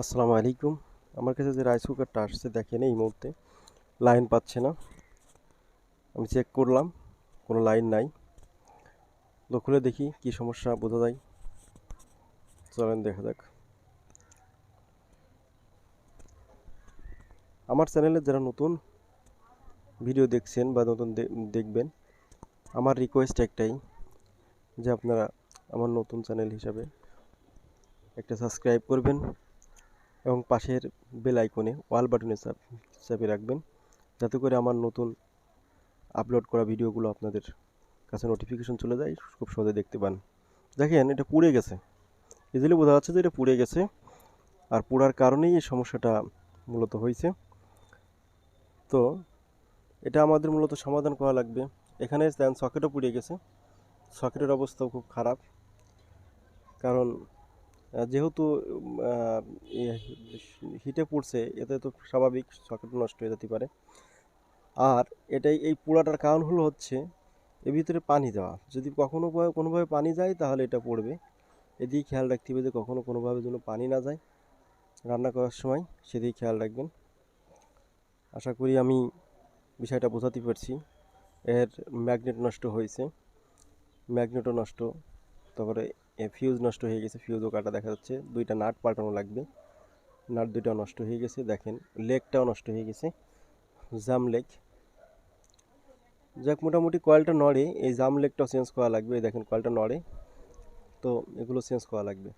আসসালামু আলাইকুম। আমার কাছে যে রাইস কুকারটা আসছে দেখেন এই মুহূর্তে লাইন পাচ্ছে না। আমি চেক করলাম, কোনো লাইন নাই। তো খুলে দেখি কি সমস্যা বোঝা যায়। চলেন দেখা যাক। আমার চ্যানেলে যারা নতুন ভিডিও দেখছেন বা নতুন দেখবেন, আমার রিকোয়েস্ট একটাই যে আপনারা আমার নতুন চ্যানেল হিসাবে একটা সাবস্ক্রাইব করবেন এবং পাশের বেল আইকনে অল বাটনে চাপে রাখবেন, যাতে করে আমার নতুন আপলোড করা ভিডিওগুলো আপনাদের কাছে নোটিফিকেশন চলে যায়, খুব সহজে দেখতে পান। দেখেন এটা পুড়ে গেছে, ইজিলি বোঝা যাচ্ছে যে এটা পুড়ে গেছে। আর পোড়ার কারণেই এই সমস্যাটা মূলত হয়েছে। তো এটা আমাদের মূলত সমাধান করা লাগবে। এখানে দেন সকেটও পুড়ে গেছে, সকেটের অবস্থাও খুব খারাপ। কারণ যেহেতু হিটে পুড়ছে, এতে তো স্বাভাবিক সকেট নষ্ট হয়ে যেতে পারে। আর এটাই এই পোড়াটার কারণ হচ্ছে এর ভিতরে পানি দেওয়া। যদি কখনো কোনোভাবে পানি যায় তাহলে এটা পড়বে। এদিকে খেয়াল রাখতে হবে যে কখনো কোনোভাবে যেন পানি না যায় রান্না করার সময়, সেদিকে খেয়াল রাখবেন। আশা করি আমি বিষয়টা বোঝাতে পারছি। এর ম্যাগনেট নষ্ট হয়েছে, ম্যাগনেটও নষ্ট, তারপরে ফিউজ নষ্ট হয়ে গেছে, ফিউজও কাটা দেখা যাচ্ছে। দুইটা নাট পাল্টানো লাগবে, নাট দুইটাও নষ্ট হয়ে গেছে। দেখেন লেগটাও নষ্ট হয়ে গেছে, জাম লেগ। যাক, মোটামুটি কয়েলটা নড়ে, এই জাম লেগটাও চেঞ্জ করা লাগবে। দেখেন কয়েলটা নড়ে, তো এগুলো চেঞ্জ করা লাগবে।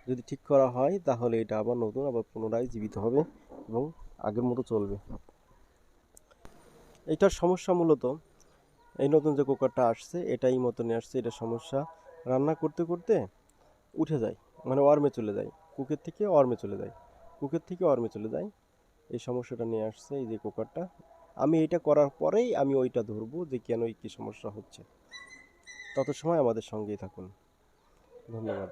যদি ঠিক করা হয় তাহলে এটা আবার নতুন আবার পুনরায় জীবিত হবে এবং আগের মতো চলবে। এইটার সমস্যা মূলত এই নতুন যে কুকারটা আসছে এটাই মতনই আসছে। এটা সমস্যা রান্না করতে করতে উঠে যায়, মানে ওয়ার্মে চলে যায়, কুকের থেকে ওয়ার্মে চলে যায়, কুকের থেকে ওয়ার্মে চলে যায়। এই সমস্যাটা নিয়ে আসছে এই যে কুকারটা। আমি এটা করার পরেই আমি ওইটা ধরবো যে কেন কী সমস্যা হচ্ছে। তত সময় আমাদের সঙ্গেই থাকুন। ধন্যবাদ।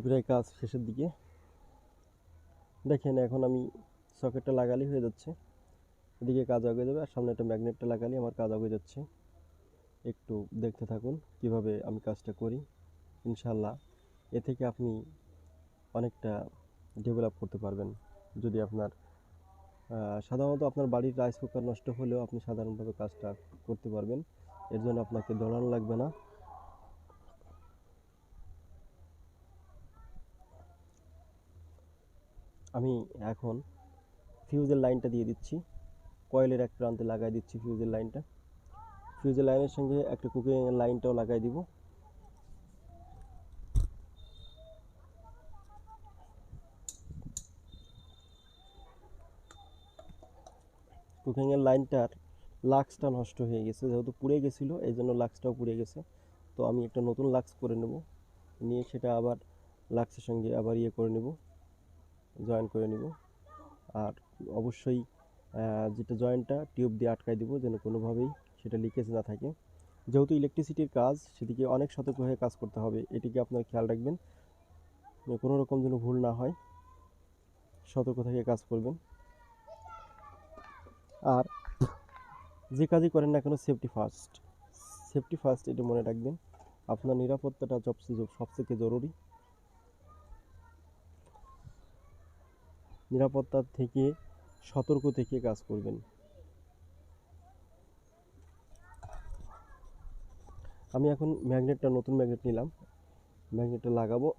প্রায় কাজ শেষের দিকে। দেখেন এখন আমি সকেটটা লাগালেই হয়ে যাচ্ছে, এদিকে কাজ আগে যাবে, আর সামনে একটা ম্যাগনেটটা লাগালে আমার কাজ আগে যাচ্ছে। একটু দেখতে থাকুন কিভাবে আমি কাজটা করি। ইনশাল্লাহ এ থেকে আপনি অনেকটা ডেভেলপ করতে পারবেন। যদি আপনার সাধারণত আপনার বাড়ির রাইস কুকার নষ্ট হলেও আপনি সাধারণভাবে কাজটা করতে পারবেন, এর জন্য আপনাকে দৌড়ানো লাগবে না। আমি এখন ফিউজের লাইনটা দিয়ে দিচ্ছি, কয়েলের এক প্রান্তে লাগাই দিচ্ছি ফিউজের লাইনটা। ফিউজের লাইনের সঙ্গে একটা কুকিংয়ের লাইনটাও লাগাই দিব। কুকিংয়ের লাইনটার লাক্সটা নষ্ট হয়ে গেছে, যেহেতু পুড়ে গেছিলো এই জন্য লাক্সটাও পুড়ে গেছে। তো আমি একটা নতুন লাক্স করে নেব, নিয়ে সেটা আবার লাক্সের সঙ্গে আবার করে নেব, জয়েন করে নেব। আর অবশ্যই যেটা জয়েন্টটা টিউব দিয়ে আটকাই দেবো, যেন কোনোভাবেই সেটা লিকেজ না থাকে। যেহেতু ইলেকট্রিসিটির কাজ, সেদিকে অনেক সতর্ক হয়ে কাজ করতে হবে, এটিকে আপনার খেয়াল রাখবেন, কোনো রকম যেন ভুল না হয়, সতর্ক থেকে কাজ করবেন। আর যে কাজই করেন না কেন সেফটি ফার্স্ট, সেফটি ফার্স্ট এটা মনে রাখবেন। আপনার নিরাপত্তাটা সবথেকে জরুরি। নিরাপত্তা থেকে সতর্ক থেকে কাজ করবেন। আমি এখন ম্যাগনেটটা নতুন ম্যাগনেট নিলাম, ম্যাগনেটটা লাগাবো,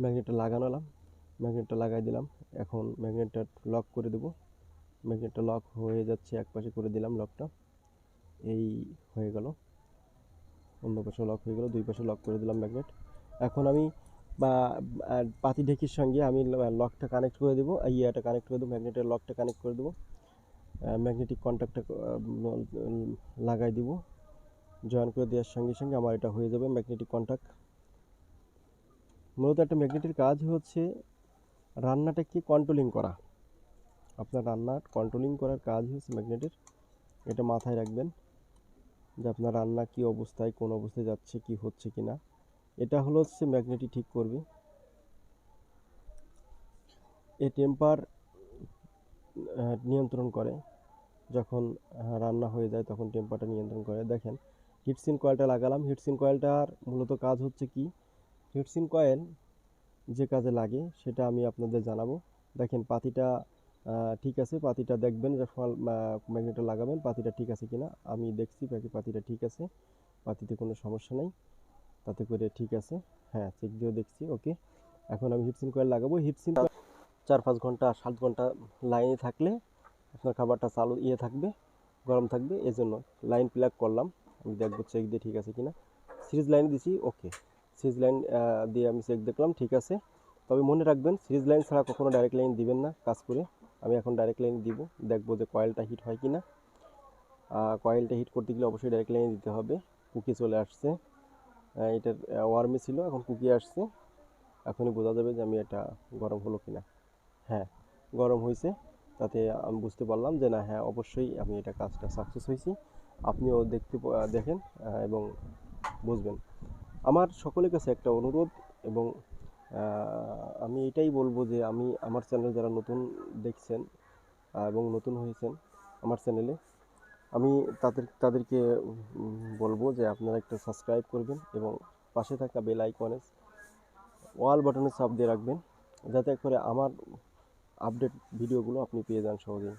ম্যাগনেটটা লাগালাম, ম্যাগনেটটা লাগাই দিলাম। এখন ম্যাগনেটটা লক করে দেব, ম্যাগনেটটা লক হয়ে যাচ্ছে, এক পাশে করে দিলাম লকটা, এই হয়ে গেল, অন্য পাশে লক হয়ে গেল, দুই পাশে লক করে দিলাম ম্যাগনেট। এখন আমি পাতি ঢেকির সঙ্গে আমি লকটা কানেক্ট করে দেবো, ইয়াটা কানেক্ট করে দেবো, ম্যাগনেটের লকটা কানেক্ট করে দেবো, ম্যাগনেটিক কন্ট্যাক্টটা লাগাই দিব। জয়েন করে দেওয়ার সঙ্গে সঙ্গে আমার এটা হয়ে যাবে ম্যাগনেটিক কন্ট্যাক্ট। মূলত একটা ম্যাগনেটের কাজ হচ্ছে রান্নাটাকে কন্ট্রোলিং করা, আপনার রান্নার কন্ট্রোলিং করার কাজ হচ্ছে ম্যাগনেটের। এটা মাথায় রাখবেন যে আপনার রান্না কী অবস্থায়, কোন অবস্থায় যাচ্ছে, কি হচ্ছে কি না, এটা হচ্ছে ম্যাগনেটই ঠিক করবে। এই টেম্পার নিয়ন্ত্রণ করে, যখন রান্না হয়ে যায় তখন টেম্পারটা নিয়ন্ত্রণ করে। দেখেন হিটসিন কয়েলটা লাগালাম, হিটসিন কয়েলটার মূলত কাজ হচ্ছে কি, হিটসিন কয়েল যে কাজে লাগে সেটা আমি আপনাদের জানাবো। দেখেন পাতিটা ঠিক আছে, পাতিটা দেখবেন যখন ম্যাগনেটটা লাগাবেন পাতিটা ঠিক আছে কিনা। আমি দেখছি পাতিটা ঠিক আছে, পাতিতে কোনো সমস্যা নেই, তাতে করে ঠিক আছে, হ্যাঁ চেক দিয়েও দেখছি, ওকে। এখন আমি হিটসিন কয়েল লাগাবো। হিটসিন কয়েল 4-5 ঘন্টা 7 ঘন্টা লাইনে থাকলে আপনার খাবারটা চালু থাকবে, গরম থাকবে, এজন্য লাইন প্লাগ করলাম। আমি দেখবো চেক দিয়ে ঠিক আছে কিনা। সিরিজ লাইন দিছি, ওকে, সিরিজ লাইন দিয়ে আমি চেক দেখলাম ঠিক আছে। তবে মনে রাখবেন সিরিজ লাইন ছাড়া কখনো ডাইরেক্ট লাইন দিবেন না কাজ করে। আমি এখন ডাইরেক্ট লাইন দিব, দেখবো যে কয়েলটা হিট হয় কিনা। কয়েলটা হিট করতে গেলে অবশ্যই ডাইরেক্ট লাইন দিতে হবে। কুকি চলে আসছে, এটার ওয়ার্মে ছিল, এখন কুকি আসছে, এখনই বোঝা যাবে যে আমি এটা গরম হলো কিনা। হ্যাঁ গরম হয়েছে, তাতে আমি বুঝতে পারলাম যে না, হ্যাঁ অবশ্যই আমি এটা কাজটা সাকসেস হয়েছি। আপনিও দেখেন এবং বুঝবেন। আমার সকলের কাছে একটা অনুরোধ, এবং আমি এটাই বলবো যে আমি আমার চ্যানেল যারা নতুন দেখছেন এবং নতুন হয়েছেন আমার চ্যানেলে, আমি তাদেরকে বলবো যে আপনারা একটা সাবস্ক্রাইব করবেন এবং পাশে থাকা বেল আইকনে অল বাটনে চাপ দিয়ে রাখবেন, যাতে করে আমার আপডেট ভিডিওগুলো আপনি পেয়ে যান সহজেই।